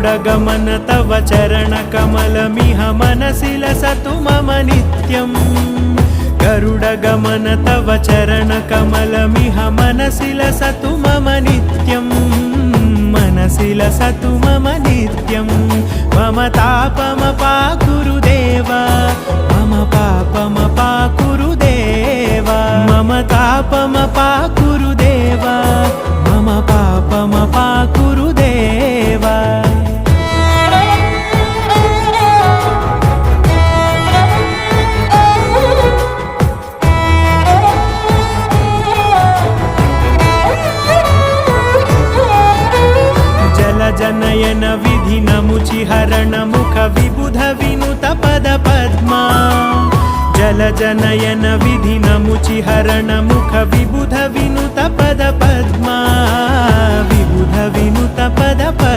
गरुडगमन तव चरणकमलमिह मनसि लसतु मम नित्यम् गरुडगमन तव चरणकमलमिह मनसि लसतु मम नित्यम् मनसि लसतु मम नित्यम् मम तापमपाकुरु देव मम पापमपाकुरु देव मम तापमपाकुरु देव मम पापमपाकुरु देव जनयन विधिनमुचिहरण मुख विबुध विनुत पद पद्मा जल जनयन विधिनमुचिहरण मुख विबुध विनुत पद पद्मा विबुध विनुत पद पद्मा